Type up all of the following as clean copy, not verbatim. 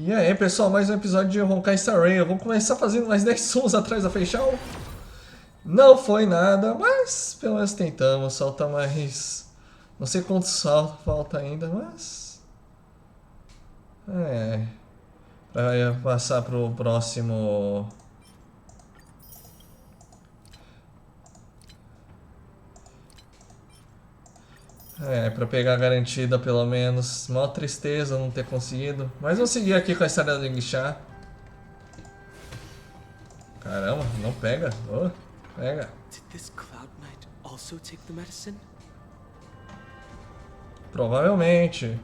E aí, pessoal, mais um episódio de Honkai Star Rail. Vamos começar fazendo mais 10 sons atrás da Feixal. Não foi nada, mas pelo menos tentamos. Falta mais... Não sei quantos saltos falta ainda, mas... Pra passar pro próximo... Pra pegar a garantida pelo menos. Mó tristeza não ter conseguido. Mas vou seguir aqui com a história do Guixá. Caramba, não pega. Oh, pega. Did this Cloud Knight also take the medicine? Provavelmente.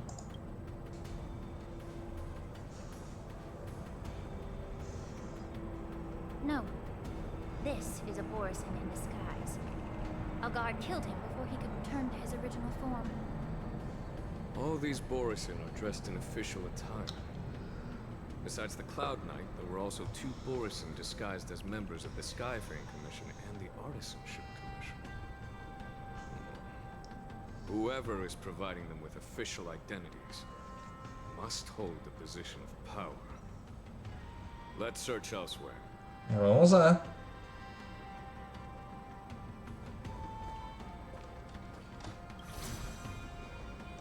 No. This is a Borisin in disguise. A guard killed him before he could return to his original form. All these Borisin are dressed in official attire. Besides the Cloud Knight, there were also two Borisin disguised as members of the Skyfaring Commission and the Artisanship Commission. Whoever is providing them with official identities must hold the position of power. Let's search elsewhere. Vamos lá.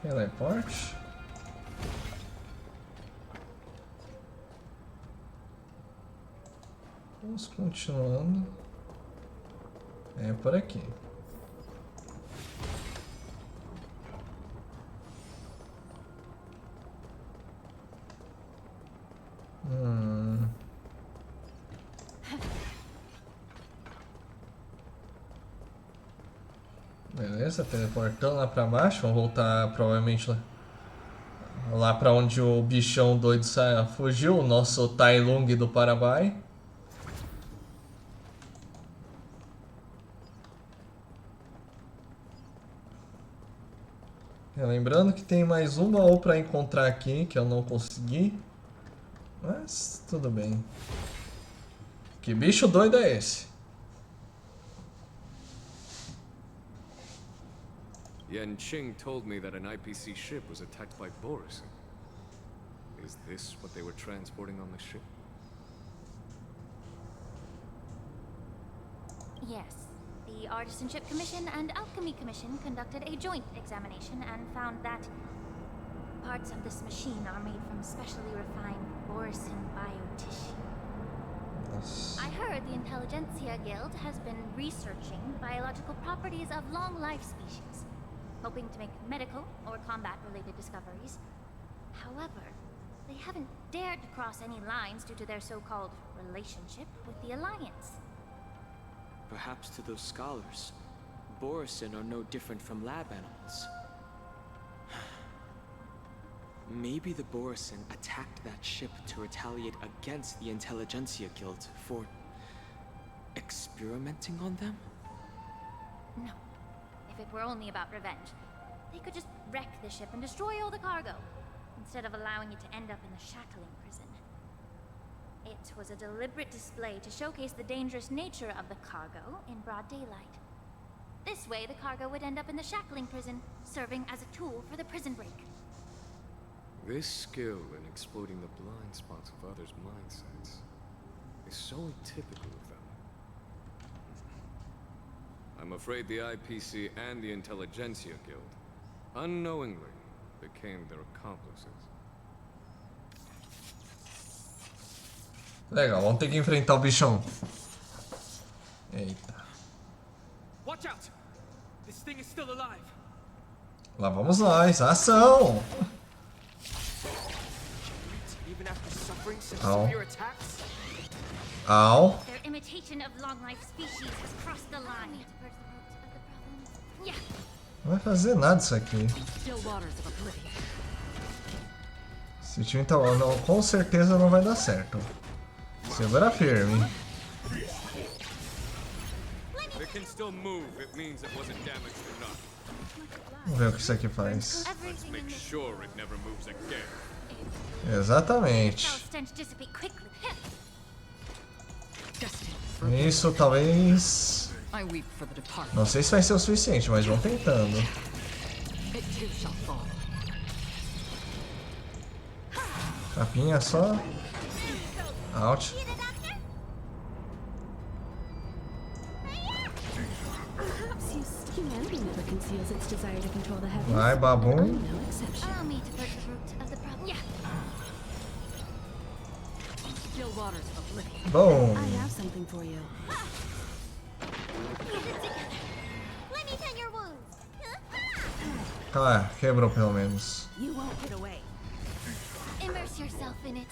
Teleporte. Vamos continuando. É por aqui. Beleza, teleportando lá pra baixo. Vamos voltar provavelmente lá pra onde o bichão doido fugiu, o nosso Tai Lung do Paraguai. Lembrando que tem mais um baú pra encontrar aqui, que eu não consegui. Mas tudo bem. Que bicho doido é esse? Yanqing told me that an IPC ship was attacked by Borisin. Is this what they were transporting on the ship? Yes. The Artisanship Commission and Alchemy Commission conducted a joint examination and found that parts of this machine are made from specially refined Borisin biotissue. I heard the Intelligentsia Guild has been researching biological properties of long-life species, hoping to make medical or combat-related discoveries. However, they haven't dared to cross any lines due to their so-called relationship with the Alliance. Perhaps to those scholars, Borisin are no different from lab animals. Maybe the Borisin attacked that ship to retaliate against the Intelligentsia Guild for experimenting on them? No. If it were only about revenge, they could just wreck the ship and destroy all the cargo, instead of allowing it to end up in the shackling prison. It was a deliberate display to showcase the dangerous nature of the cargo in broad daylight. This way, the cargo would end up in the shackling prison, serving as a tool for the prison break. This skill in exploiting the blind spots of others' mindsets is so typical of them. I'm afraid the IPC and the Intelligentsia Guild unknowingly became their accomplices. Legal, vamos ter que enfrentar o bichão. Eita. Watch out! This thing is still alive. Lá vamos nós, ação! Even after suffering such Ow. severe attacks? Au. Their imitation of long-life species has crossed the line. Yeah. Não vai fazer nada isso aqui. Esse time tá não, com certeza não vai dar certo. Segura firme. It can still move. It means it wasn't damaged enough. Vamos ver o que isso aqui faz. Let's make sure it never moves again. Exatamente. Isso talvez... Não sei se vai ser o suficiente, mas vão tentando. Tapinha só. Out. Perhaps humanity never conceals its desire to control the heavens. Vai, babum. I'm no exception. Allow me to put the root of the problem. Yeah. Still waters of oblivion. Bom. I have something for you. Get it together. Let me tend your wounds. Ah, quebrou pelo menos. You won't get away. Immerse yourself in it.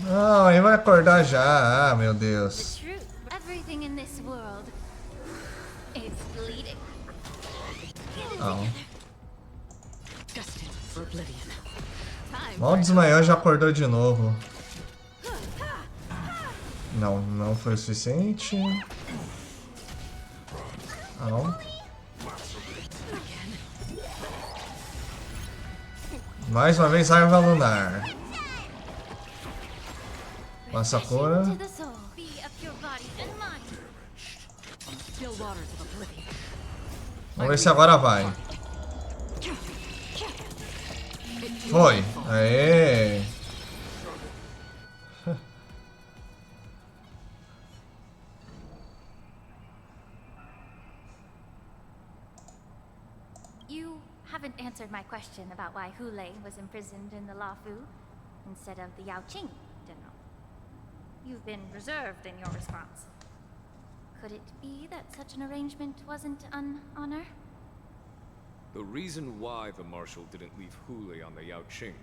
Não, ele vai acordar já. Ah, meu The Deus. truth. Everything in this world is bleeding. Get it Não. together. Destined for oblivion. Time Mal desmaiou, já acordou de novo. Não, não foi o suficiente. Não. Mais uma vez, raiva lunar. Passa a cura. To the soul. Be of your body and mind. still waters of oblivion. Vamos ver se agora vai. Foi. Aê. You haven't answered my question about why Hule was imprisoned in the Lafu instead of the Yao Qing General. You've been reserved in your response. Could it be that such an arrangement wasn't an honor? The reason why the Marshal didn't leave Hule on the Yao Qing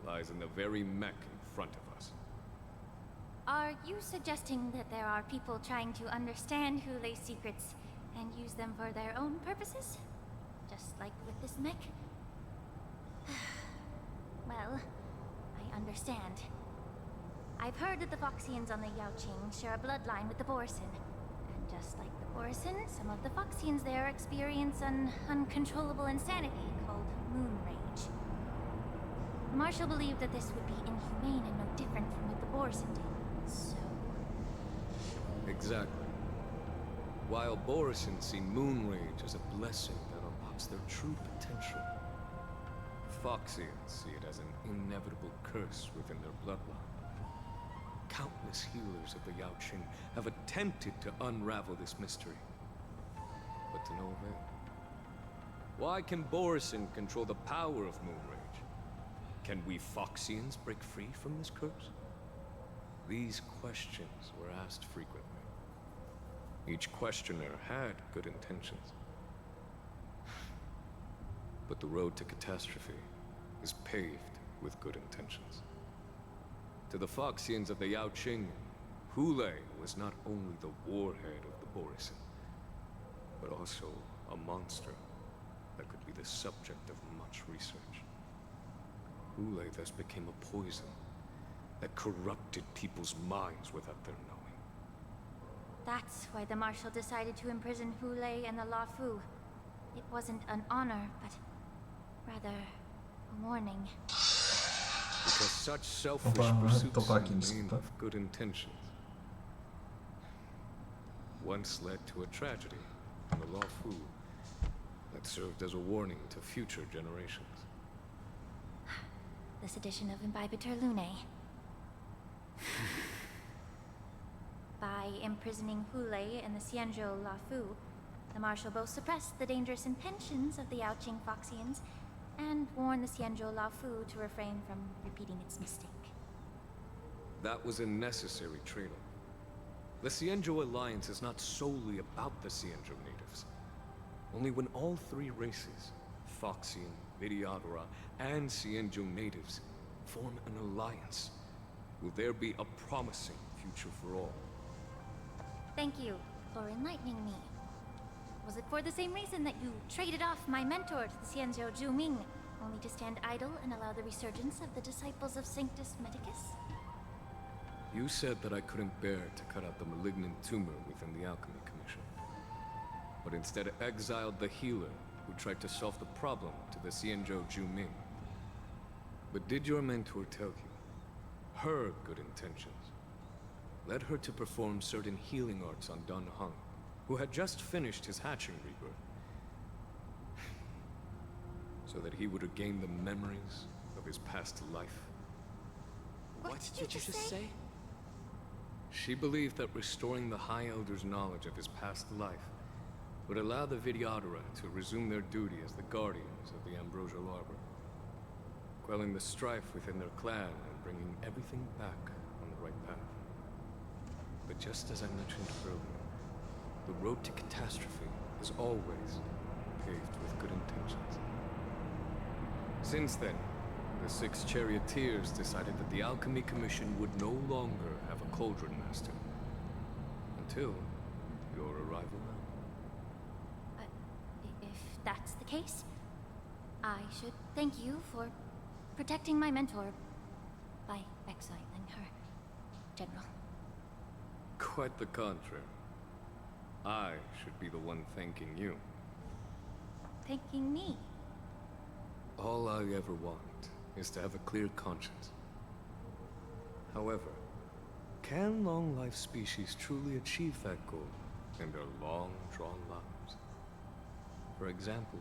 lies in the very mech in front of us. Are you suggesting that there are people trying to understand Hule's secrets and use them for their own purposes? Just like with this mech? Well, I understand. I've heard that the Foxians on the Yao Qing share a bloodline with the Borisin. And just like the Borisin, some of the Foxians there experience an uncontrollable insanity called moon rage. The Marshal believed that this would be inhumane and no different from what the Borisin did. So... Exactly. While Borisin see moon rage as a blessing that unlocks their true potential, Foxians see it as an inevitable curse within their bloodline. Countless healers of the Yao Qing have attempted to unravel this mystery, but to no avail. Why can Borisin control the power of moon rage? Can we Foxians break free from this curse? These questions were asked frequently. Each questioner had good intentions. But the road to catastrophe is paved with good intentions. To the Foxians of the Yao Qing, Hule was not only the warhead of the Borisin, but also a monster that could be the subject of much research. Hule thus became a poison that corrupted people's minds without their knowing. That's why the Marshal decided to imprison Hule and the Lafu. It wasn't an honor, but rather a warning. Because such selfish Opa, pursuits tô in aqui, the name desculpa. of good intentions once led to a tragedy in the Lafu that served as a warning to future generations. This edition of Imbibitor Lunae. By imprisoning Hule and the Xianzhou Lafu, the Marshal both suppressed the dangerous intentions of the Yaoqing Foxians and warned the Xianzhou Lafu to refrain from repeating its mistake. That was a necessary trade-off. The Xianzhou alliance is not solely about the Xianzhou natives. Only when all three races, Foxian, Vidyadhara, and Xianzhou natives, form an alliance, will there be a promising future for all. Thank you for enlightening me. Was it for the same reason that you traded off my mentor to the Xianzhou Zhuming, only to stand idle and allow the resurgence of the disciples of Sanctus Medicus? You said that I couldn't bear to cut out the malignant tumor within the Alchemy Commission, but instead exiled the healer who tried to solve the problem to the Xianzhou Zhuming. But did your mentor tell you her good intentions led her to perform certain healing arts on Dun Hung, who had just finished his hatching rebirth? so that he would regain the memories of his past life. What did you just say? She believed that restoring the High Elder's knowledge of his past life would allow the Videodora to resume their duty as the guardians of the Ambrosial Arbor, quelling the strife within their clan and bringing everything back on the right path. But just as I mentioned earlier, the road to catastrophe is always paved with good intentions. Since then, the 6 charioteers decided that the Alchemy Commission would no longer have a cauldron master. Until your arrival now. If that's the case, I should thank you for protecting my mentor by exiling her, General. Quite the contrary. I should be the one thanking you. Thanking me? All I ever want is to have a clear conscience. However, can long-life species truly achieve that goal in their long-drawn lives? For example,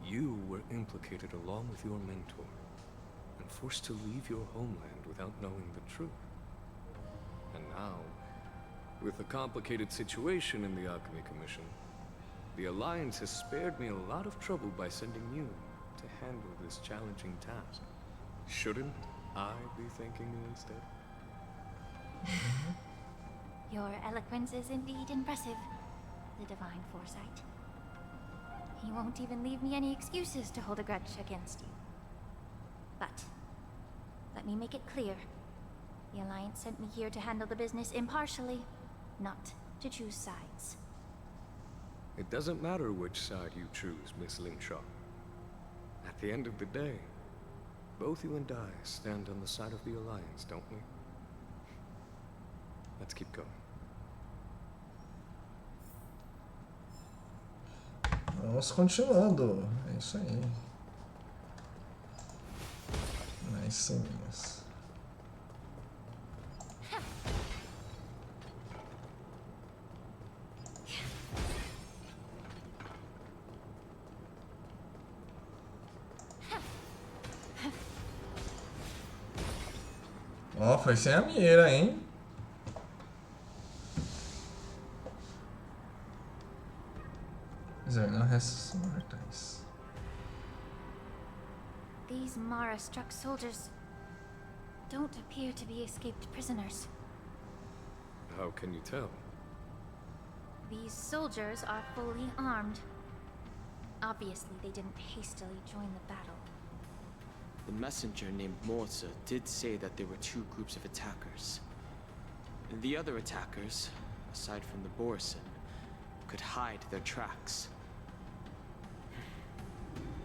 you were implicated along with your mentor, and forced to leave your homeland without knowing the truth. And now, with the complicated situation in the Alchemy Commission, the Alliance has spared me a lot of trouble by sending you to handle this challenging task. Shouldn't I be thanking you instead? Your eloquence is indeed impressive, the divine foresight. He won't even leave me any excuses to hold a grudge against you. But, let me make it clear. The Alliance sent me here to handle the business impartially, not to choose sides. It doesn't matter which side you choose, Miss Lingshaw. At the end of the day, both you and I stand on the side of the Alliance, don't we? Let's keep going. Vamos continuando. É isso aí. Nice minhas. Ó, foi sem a mira, hein? Não restos mortais. These Mara-struck soldiers don't appear to be escaped prisoners. How can you tell? These soldiers are fully armed. Obviously, they didn't hastily join the battle. The messenger named Morza did say that there were 2 groups of attackers. And the other attackers, aside from the Borison, could hide their tracks.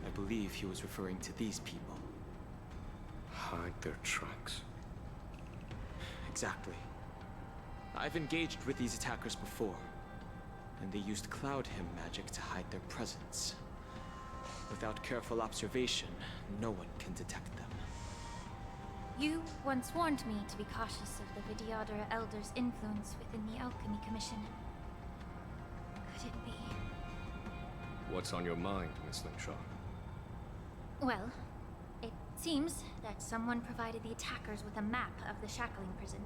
I believe he was referring to these people. Hide their tracks? Exactly. I've engaged with these attackers before, and they used Cloud Hymn magic to hide their presence. Without careful observation, no one can detect them. You once warned me to be cautious of the Videodora Elder's influence within the Alchemy Commission. Could it be? What's on your mind, Miss Lingshaw? Well, it seems that someone provided the attackers with a map of the shackling prison.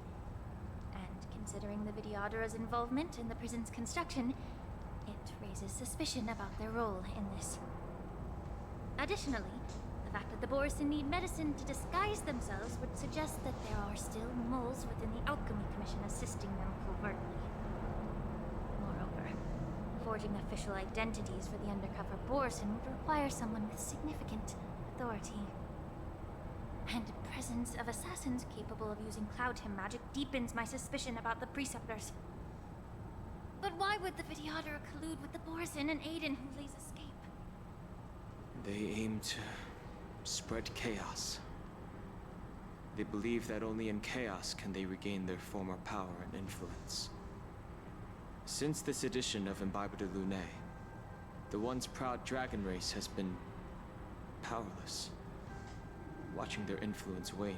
And considering the Videodora's involvement in the prison's construction, it raises suspicion about their role in this. Additionally, the fact that the Borison need medicine to disguise themselves would suggest that there are still moles within the Alchemy Commission assisting them covertly. Moreover, forging official identities for the undercover Borison would require someone with significant authority. And the presence of assassins capable of using Cloud Hymn magic deepens my suspicion about the Preceptors. But why would the Videodora collude with the Borison and aid in Hulei's escape? They aim to spread chaos. They believe that only in chaos can they regain their former power and influence. Since this edition of Imbibe de Lune, the once proud dragon race has been powerless, watching their influence wane.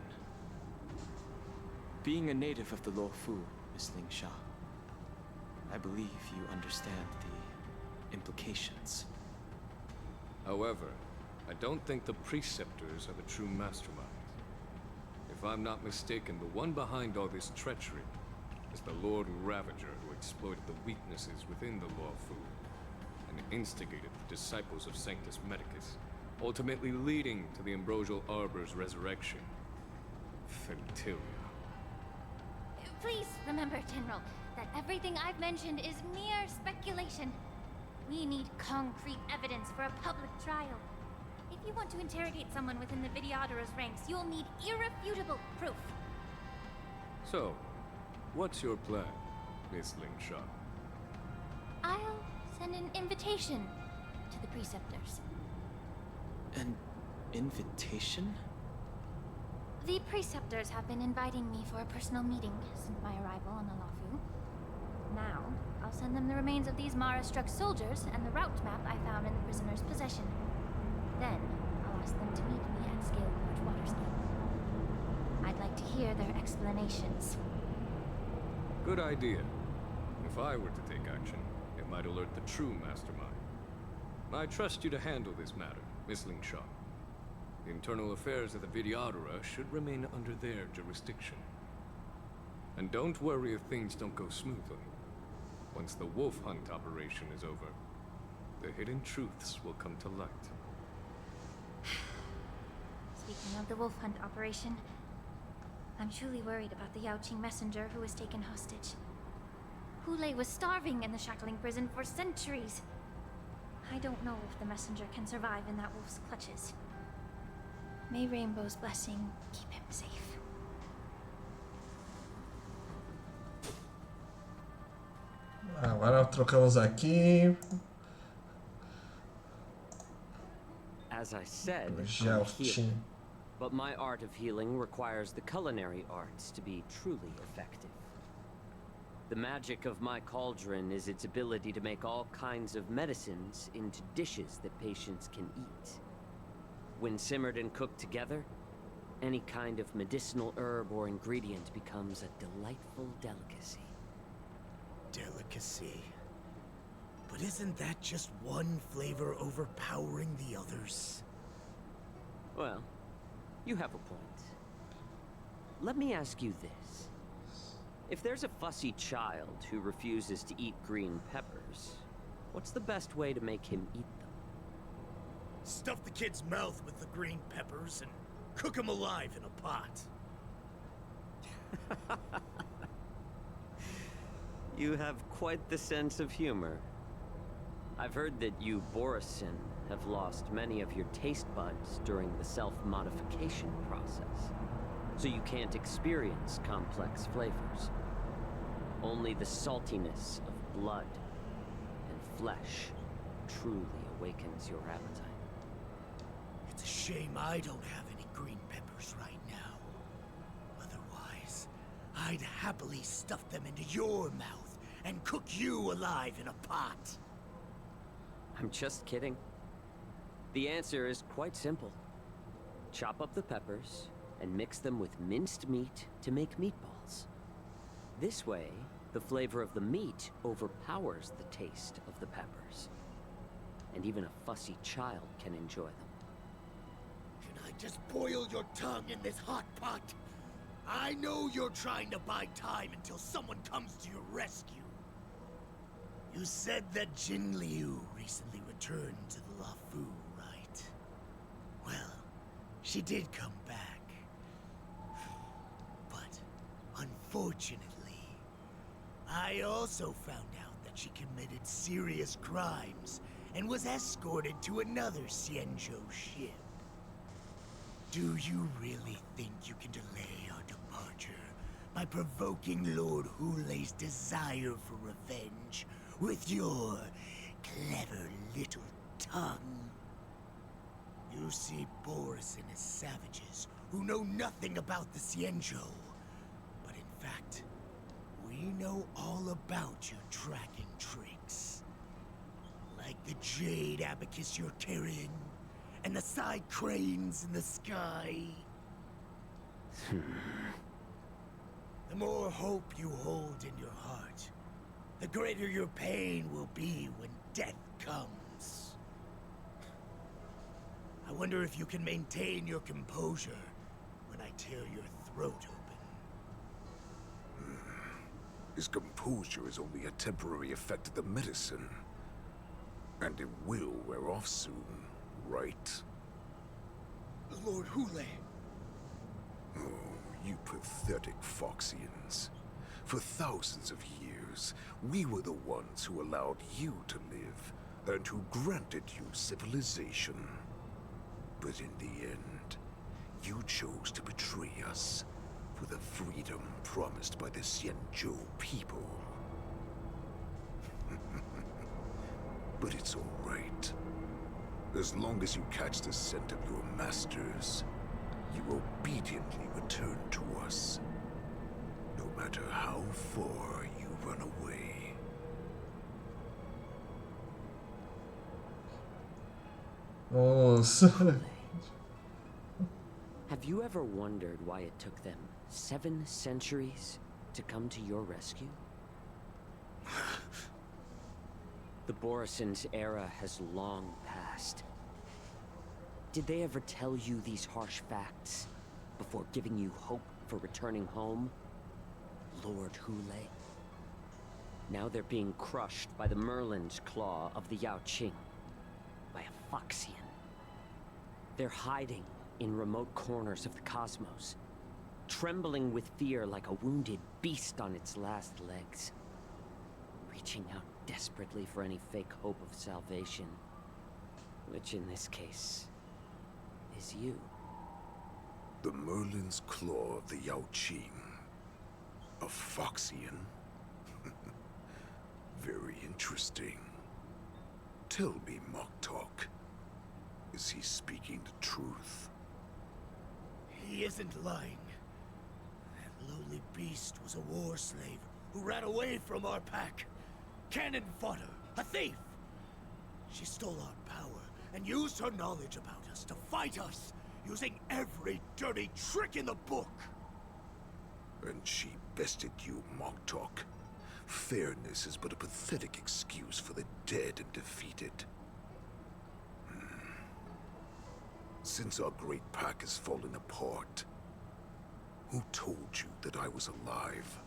Being a native of the Luofu, Miss Lingshaw, I believe you understand the implications. However, I don't think the Preceptors are the true mastermind. If I'm not mistaken, the one behind all this treachery is the Lord Ravager who exploited the weaknesses within the Lawfu and instigated the disciples of Sanctus Medicus, ultimately leading to the Ambrosial Arbor's resurrection. Fentilia. Please remember, General, that everything I've mentioned is mere speculation. We need concrete evidence for a public trial. If you want to interrogate someone within the Videodorus ranks, you'll need irrefutable proof. So, what's your plan, Miss Lingshaw? I'll send an invitation to the Preceptors. An invitation? The Preceptors have been inviting me for a personal meeting since my arrival on the Lawfu. Now, I'll send them the remains of these Mara-struck soldiers and the route map I found in the prisoner's possession. Then, I'll ask them to meet me at Scaleport Waterscape. I'd like to hear their explanations. Good idea. If I were to take action, it might alert the true mastermind. I trust you to handle this matter, Miss Lingshaw. The internal affairs of the Videodora should remain under their jurisdiction. And don't worry if things don't go smoothly. Once the wolf hunt operation is over, the hidden truths will come to light. Speaking of the wolf hunt operation, I'm truly worried about the Yaoqing messenger who was taken hostage. Hule was starving in the shackling prison for centuries. I don't know if the messenger can survive in that wolf's clutches. May Rainbow's blessing keep him safe. Agora trocamos aqui. As I said, I'm a Yaoqing. healer, but my art of healing requires the culinary arts to be truly effective. The magic of my cauldron is its ability to make all kinds of medicines into dishes that patients can eat. When simmered and cooked together, any kind of medicinal herb or ingredient becomes a delightful delicacy. Delicacy. But isn't that just one flavor overpowering the others? Well, you have a point. Let me ask you this. If there's a fussy child who refuses to eat green peppers, what's the best way to make him eat them? Stuff the kid's mouth with the green peppers and cook him alive in a pot. You have quite the sense of humor. I've heard that you, Borisin, have lost many of your taste buds during the self-modification process, so you can't experience complex flavors. Only the saltiness of blood and flesh truly awakens your appetite. It's a shame I don't have any green peppers right now. Otherwise, I'd happily stuff them into your mouth and cook you alive in a pot. I'm just kidding. The answer is quite simple. Chop up the peppers and mix them with minced meat to make meatballs. This way, the flavor of the meat overpowers the taste of the peppers. And even a fussy child can enjoy them. Can I just boil your tongue in this hot pot? I know you're trying to buy time until someone comes to your rescue. You said that Jin Liu recently returned to the Lawfu, right? Well, she did come back. But, unfortunately, I also found out that she committed serious crimes and was escorted to another Xianzhou ship. Do you really think you can delay our departure by provoking Lord Hule's desire for revenge with your clever little tongue? You see Borisin as savages who know nothing about the Xianzhou. But in fact, we know all about your tracking tricks. Like the jade abacus you're carrying, and the side cranes in the sky. The more hope you hold in your heart, the greater your pain will be when death comes. I wonder if you can maintain your composure when I tear your throat open. His composure is only a temporary effect of the medicine. And it will wear off soon, right? Lord Hule. Oh, you pathetic Foxians. For thousands of years, we were the ones who allowed you to live, and who granted you civilization. But in the end, you chose to betray us for the freedom promised by the Xianzhou people. But it's all right. As long as you catch the scent of your masters, you obediently return to us. No matter how far you run away. Nossa. Have you ever wondered why it took them 7 centuries to come to your rescue? The Borison's era has long passed. Did they ever tell you these harsh facts before giving you hope for returning home? Lord Hule? Now they're being crushed by the Merlin's claw of the Yao Qing. By a Foxian. They're hiding in remote corners of the cosmos, trembling with fear like a wounded beast on its last legs, reaching out desperately for any fake hope of salvation, which in this case is you. The Merlin's claw of the Yao Qing. A Foxian? Very interesting. Tell me, Moktok, is he speaking the truth? He isn't lying. That lowly beast was a war slave who ran away from our pack. Cannon fodder, a thief! She stole our power and used her knowledge about us to fight us, using every dirty trick in the book. And she bested you, Moktok. Fairness is but a pathetic excuse for the dead and defeated. Since our great pack has fallen apart, who told you that I was alive?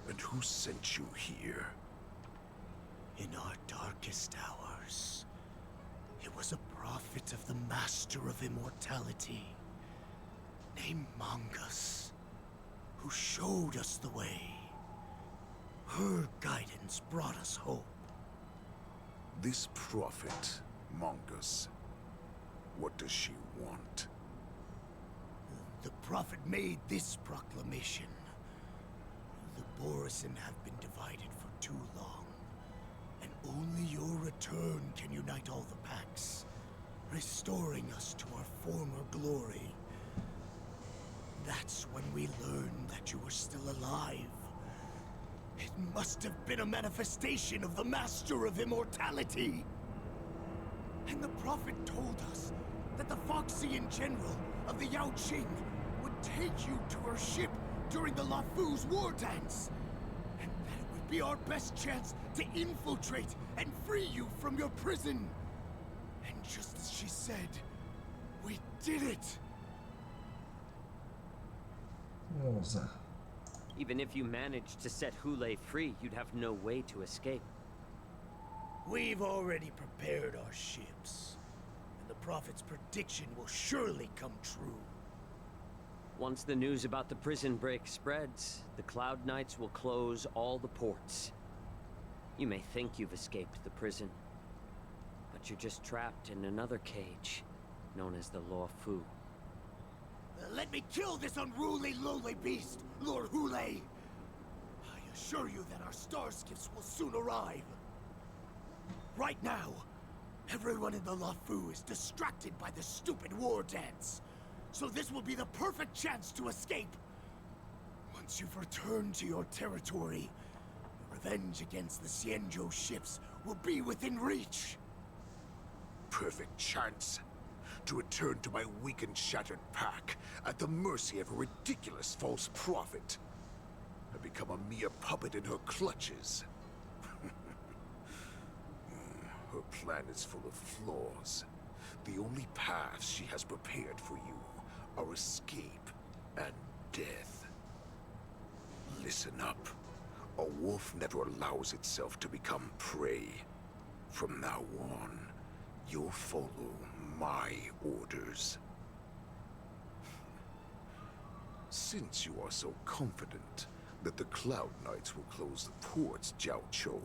And who sent you here? In our darkest hours, it was a prophet of the Master of Immortality, named Mongus, who showed us the way. Her guidance brought us hope. This prophet, Mongus, what does she want? The prophet made this proclamation. The Borison have been divided for too long, and only your return can unite all the packs, restoring us to our former glory. That's when we learned that you were still alive. It must have been a manifestation of the Master of Immortality. And the prophet told us that the Foxian general of the Yao Qing would take you to her ship during the Lafu's war dance. And that it would be our best chance to infiltrate and free you from your prison. And just as she said, we did it. Nossa. Even if you managed to set Hule free, you'd have no way to escape. We've already prepared our ships, and the prophet's prediction will surely come true. Once the news about the prison break spreads, the Cloud Knights will close all the ports. You may think you've escaped the prison, but you're just trapped in another cage, known as the Law Fu. Let me kill this unruly, lowly beast, Lord Hule! I assure you that our star skiffs will soon arrive. Right now, everyone in the Lafu is distracted by the stupid war dance. So this will be the perfect chance to escape. Once you've returned to your territory, revenge against the Xianzhou ships will be within reach. Perfect chance to return to my weak and shattered pack at the mercy of a ridiculous false prophet. I become a mere puppet in her clutches. Her plan is full of flaws. The only paths she has prepared for you are escape and death. Listen up. A wolf never allows itself to become prey. From now on, you'll follow my orders. Since you are so confident that the Cloud Knights will close the ports, Jiao Chou,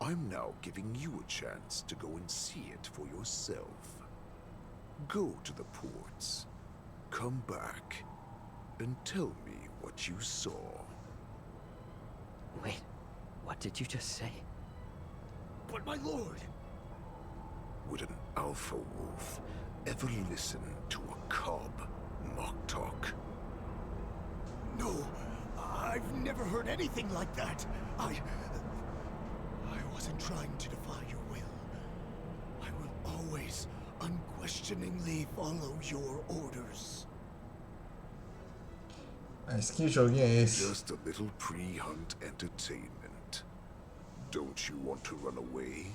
I'm now giving you a chance to go and see it for yourself. Go to the ports, come back, and tell me what you saw. Wait, what did you just say? But my lord! Would an alpha wolf ever listen to a cub mock talk? No, I've never heard anything like that. I wasn't trying to defy your will. I will always, unquestioningly follow your orders. Mas que joguinho é esse? Just a little pre-hunt entertainment. Don't you want to run away?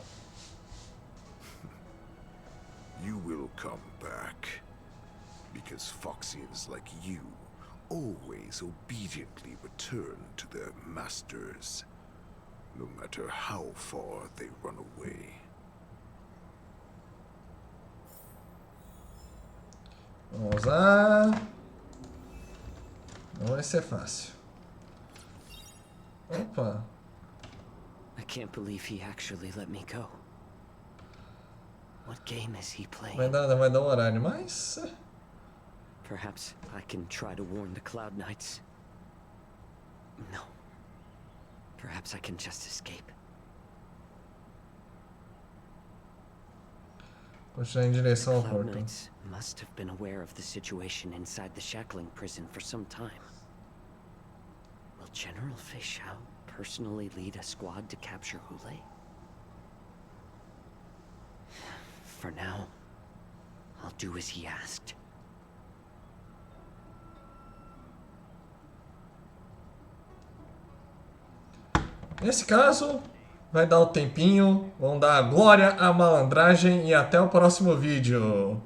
You will come back. Because Foxians like you always obediently return to their masters, no matter how far they run away. Vamos lá. Não vai ser fácil. Opa. I can't believe he actually let me go. What game is he playing? Vai dar um horário, mas... Perhaps I can try to warn the Cloud Knights. No. Perhaps I can just escape. Continuar em direção ao Cloud porto. Knights must have been aware of the situation inside the shackling prison for some time. Will General Fei Xiao personally lead a squad to capture Hulei? For now, I'll do as he asked. Nesse caso, vai dar o tempinho, vão dar a glória à malandragem e até o próximo vídeo.